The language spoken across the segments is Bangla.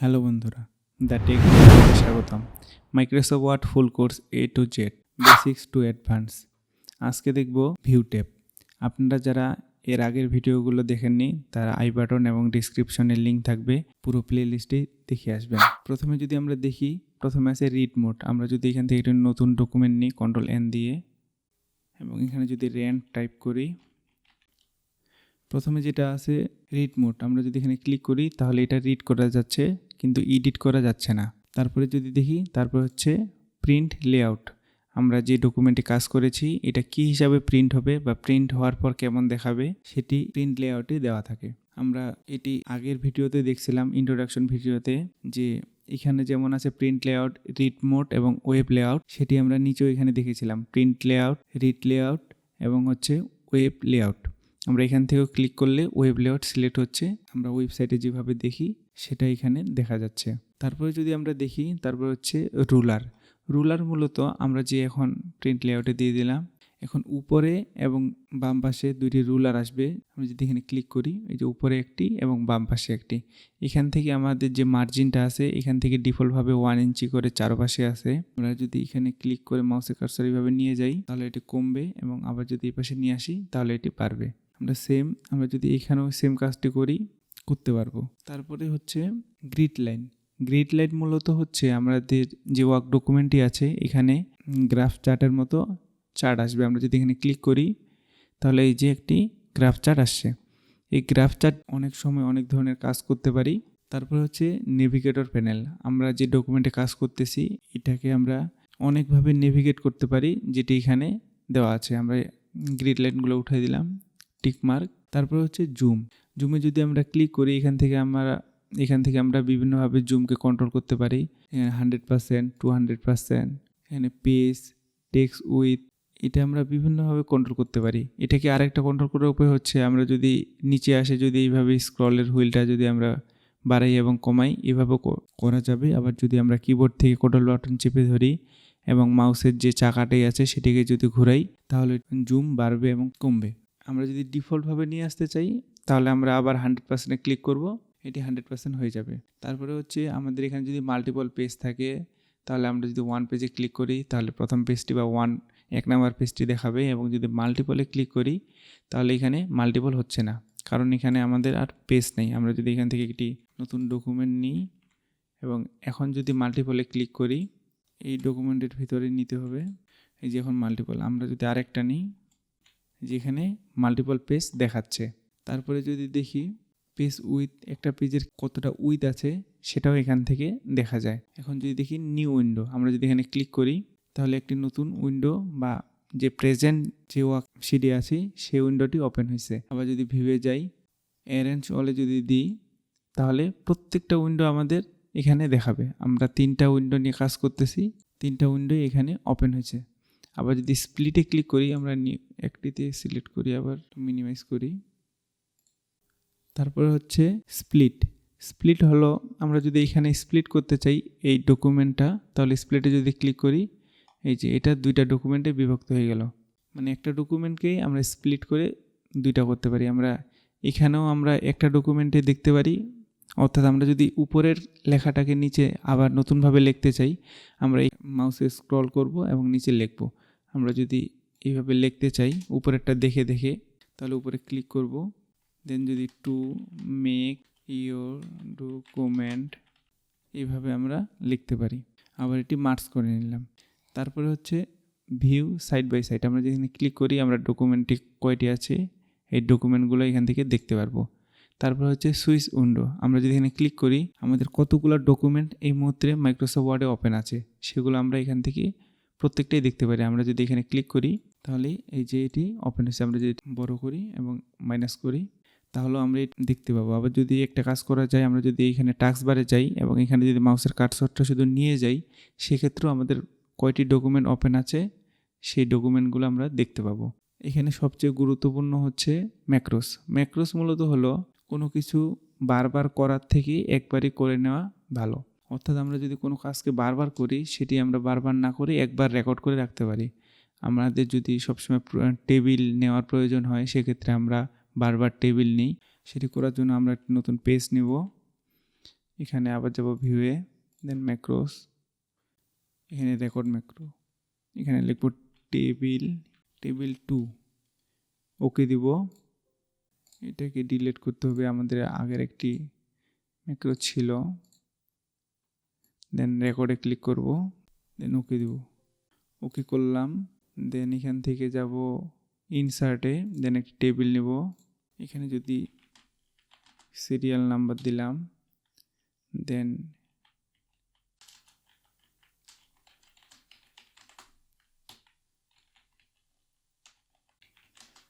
হ্যালো বন্ধুরা, দ্য টেক ভাইয়ে স্বাগতম। Microsoft Word full course A to Z, basics to advance. আজকে দেখব ভিউ ট্যাব। আপনারা যারা এর আগের ভিডিওগুলো দেখেননি তারা আই বাটন এবং ডিসক্রিপশনে লিঙ্ক থাকবে, পুরো প্লে লিস্টে দেখে আসবেন। প্রথমে যদি আমরা দেখি, প্রথমে আছে রিড মোড। আমরা যদি এখান থেকে একটা নতুন ডকুমেন্ট নিই Ctrl+N দিয়ে, এবং এখানে যদি র্যান্ড টাইপ করি, প্রথমে যেটা আছে রিড মোড, আমরা যদি এখানে ক্লিক করি তাহলে এটা রিড করা যাচ্ছে কিন্তু এডিট করা যাচ্ছে না। তারপরে যদি দেখি, তারপর হচ্ছে প্রিন্ট লেআউট। আমরা যে ডকুমেন্টে কাজ করেছি এটা কি হিসাবে প্রিন্ট হবে বা প্রিন্ট হওয়ার পর কেমন দেখাবে সেটি প্রিন্ট লেআউটে দেওয়া থাকে। আমরা এটি আগের ভিডিওতে দেখছিলাম, ইন্ট্রোডাকশন ভিডিওতে, যে এখানে যেমন আছে প্রিন্ট লেআউট, রিড মোড এবং ওয়েব লেআউট, সেটি আমরা নিচেও এখানে দেখেছিলাম। প্রিন্ট লেআউট, রিড লেআউট এবং হচ্ছে ওয়েব লেআউট। আমরা এখান থেকেও ক্লিক করলে ওয়েব লেআউট সিলেক্ট হচ্ছে। আমরা ওয়েবসাইটে যেভাবে দেখি সেটা এখানে দেখা যাচ্ছে। তারপরে যদি আমরা দেখি, তারপর হচ্ছে রুলার। রুলার মূলত আমরা যে এখন প্রিন্ট লেআউটে দিয়ে দিলাম, এখন উপরে এবং বাম পাশে দুইটি রুলার আসবে। আমরা যদি এখানে ক্লিক করি, এই যে উপরে একটি এবং বাম পাশে একটি, এখান থেকে আমাদের যে মার্জিনটা আছে এখান থেকে ডিফল্টভাবে 1 ইঞ্চি করে চারপাশে আছে। আমরা যদি এখানে ক্লিক করে মাউসের কার্সর এইভাবে নিয়ে যাই তাহলে এটি কমবে, এবং আবার যদি এই পাশে নিয়ে আসি তাহলে এটি বাড়বে। আমরা যদি এখানেও সেম কাজটি করতে পারবো। তারপরে হচ্ছে গ্রিড লাইন। গ্রিড লাইন মূলত হচ্ছে আমাদের যে ওয়ার্ক ডকুমেন্টটি আছে এখানে গ্রাফ চার্টের মতো চার্ট আসবে। আমরা যদি এখানে ক্লিক করি তাহলে এই যে একটি গ্রাফ চার্ট আসছে। এই গ্রাফ চার্ট অনেক সময় অনেক ধরনের কাজ করতে পারি। তারপর হচ্ছে নেভিগেটর প্যানেল। আমরা যে ডকুমেন্টে কাজ করতেছি এটাকে আমরা অনেকভাবে নেভিগেট করতে পারি, যেটি এখানে দেওয়া আছে। আমরা গ্রিড লাইনগুলো উঠিয়ে দিলাম, টিক মার্ক। তারপর হচ্ছে জুমে যদি আমরা ক্লিক করি এখান থেকে আমরা বিভিন্নভাবে জুমকে কন্ট্রোল করতে পারি। এখানে 100%, 200%, এখানে পেজ, টেক্সট উইথ, এটা আমরা বিভিন্নভাবে কন্ট্রোল করতে পারি। এটাকে আরেকটা কন্ট্রোল করার উপায় হচ্ছে, আমরা যদি নিচে আসে যদি এইভাবে স্ক্রলের হুইলটা যদি আমরা বাড়াই এবং কমাই, এভাবে করা যাবে। আবার যদি আমরা কিবোর্ড থেকে কন্ট্রোল বাটন চেপে ধরি এবং মাউসের যে চাকাটাই আছে সেটিকে যদি ঘুরাই তাহলে জুম বাড়বে এবং কমবে। আমরা যদি ডিফল্টভাবে নিয়ে আসতে চাই তাহলে আমরা আবার 100%-এ ক্লিক করব, এটি 100% হয়ে যাবে। তারপরে হচ্ছে আমাদের এখানে যদি মাল্টিপল পেজ থাকে তাহলে আমরা যদি ওয়ান পেজে ক্লিক করি তাহলে প্রথম পেজটি বা এক নাম্বার পেজটি দেখাবে, এবং যদি মাল্টিপলে ক্লিক করি তাহলে এখানে মাল্টিপল হচ্ছে না, কারণ এখানে আমাদের আর পেজ নেই। আমরা যদি এখান থেকে একটি নতুন ডকুমেন্ট নিই এবং এখন যদি মাল্টিপলে ক্লিক করি, এই ডকুমেন্টের ভিতরে নিতে হবে। এই যে এখন মাল্টিপল, আমরা যদি আরেকটা নিই যেখানে মাল্টিপল পেজ দেখাচ্ছে। তারপরে যদি দেখি পেজ উইথ, একটা পেজের কতটা উইথ আছে সেটাও এখান থেকে দেখা যায়। এখন যদি দেখি নিউ উইন্ডো, আমরা যদি এখানে ক্লিক করি তাহলে একটি নতুন উইন্ডো বা যে প্রেজেন্ট যে ওয়ার্কশিটে আছে সেই উইন্ডোটি ওপেন হয়েছে। আবার যদি ভিউয়ে যাই, অ্যারেঞ্জ অলে যদি দিই তাহলে প্রত্যেকটা উইন্ডো আমাদের এখানে দেখাবে। আমরা 3টা উইন্ডো নিয়ে কাজ করতেছি, 3টা উইন্ডো এখানে ওপেন হয়েছে। আবার যদি স্প্লিটে ক্লিক করি, আমরা একটিতে সিলেক্ট করি, আবার মিনিমাইজ করি। তারপরে হচ্ছে স্প্লিট হলো, আমরা যদি এখানে স্প্লিট করতে চাই এই ডকুমেন্টটা, তাহলে স্প্লিটে যদি ক্লিক করি, এই যে এটা 2টা ডকুমেন্টে বিভক্ত হয়ে গেল। মানে একটা ডকুমেন্টকেই আমরা স্প্লিট করে 2টা করতে পারি। এখানেও আমরা একটা ডকুমেন্টে দেখতে পারি, অর্থাৎ আমরা যদি উপরের লেখাটাকে নিচে আবার নতুনভাবে লিখতে চাই, আমরা এই মাউসে স্ক্রল করব এবং নিচে লিখব। আমরা যদি এইভাবে লিখতে চাই উপরেরটা দেখে তাহলে উপরে ক্লিক করব, দেন যদি টু মেক ইয়োর ডকুমেন্ট, এইভাবে আমরা লিখতে পারি। আবার এটি মার্জ করে নিলাম। তারপরে হচ্ছে ভিউ সাইড বাই সাইড। আমরা যেখানে ক্লিক করি আমরা ডকুমেন্টটি কয়টি আছে এই ডকুমেন্টগুলো এখান থেকে দেখতে পারবো। তারপর হচ্ছে সুইচ উইন্ডো। আমরা যদি এখানে ক্লিক করি আমাদের কতগুলো ডকুমেন্ট এই মুহূর্তে মাইক্রোসফট ওয়ার্ডে ওপেন আছে সেগুলো আমরা এখান থেকে প্রত্যেকটাই দেখতে পারি। আমরা যদি এখানে ক্লিক করি তাহলে এই যে এটি ওপেন হয়েছে। আমরা যদি বড় করি এবং মাইনাস করি তাহলে আমরা দেখতে পাবো। আবার যদি একটা কাজ করা যায়, আমরা যদি এখানে টাস্ক বারে যাই এবং এখানে যদি মাউসের কার্সরটা শুধু নিয়ে যাই, সেক্ষেত্রেও আমাদের কয়টি ডকুমেন্ট ওপেন আছে সেই ডকুমেন্টগুলো আমরা দেখতে পাবো। এখানে সবচেয়ে গুরুত্বপূর্ণ হচ্ছে ম্যাক্রোস মূলত হলো কোনো কিছু বারবার করার থেকে একবারই করে নেওয়া ভালো। অর্থাৎ আমরা যদি কোনো কাজকে বারবার করি সেটি আমরা বারবার না করে একবার রেকর্ড করে রাখতে পারি। আমাদের যদি সবসময় টেবিল নেওয়ার প্রয়োজন হয় সেক্ষেত্রে আমরা বারবার টেবিল নিই। সেটি করার জন্য আমরা একটি নতুন পেজ নেব। এখানে আবার যাব ভিউয়ে, দেন ম্যাক্রোস, এখানে রেকর্ড ম্যাক্রো, এখানে লিখব টেবিল 2, ওকে দিব। এটাকে ডিলিট করতে হবে, আমাদের আগের একটি ম্যাক্রো ছিল। দেন রেকর্ডে ক্লিক করব, দেন ওকে দিব, ওকে করলাম। দেন এখান থেকে যাব ইনসার্টে, দেন একটি টেবিল নেব, এখানে যদি সিরিয়াল নাম্বার দিলাম, দেন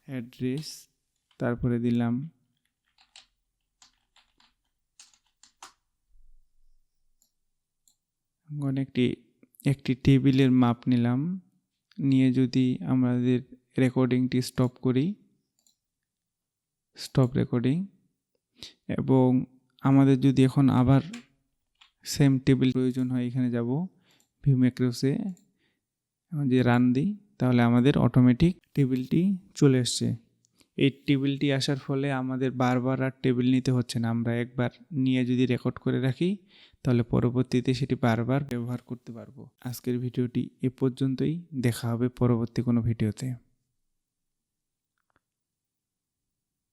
অ্যাড্রেস, তারপরে দিলাম একটি টেবিলের মাপ নিলাম, নিয়ে যদি আমাদের রেকর্ডিংটি স্টপ করি, স্টপ রেকর্ডিং, এবং আমাদের যদি এখন আবার সেম টেবিল প্রয়োজন হয়, এখানে যাব ভিউ ম্যাক্রোসে, যে রান দিই, তাহলে আমাদের অটোমেটিক টেবিলটি চলে আসছে। এই টেবিলটি আসার ফলে আমাদের বারবার আর টেবিল নিতে হচ্ছে না। আমরা একবার নিয়ে যদি রেকর্ড করে রাখি, তাহলে পরবর্তীতে সেটি বারবার ব্যবহার করতে পারবো। আজকের ভিডিওটি এ পর্যন্তই, দেখা হবে পরবর্তী কোনো ভিডিওতে।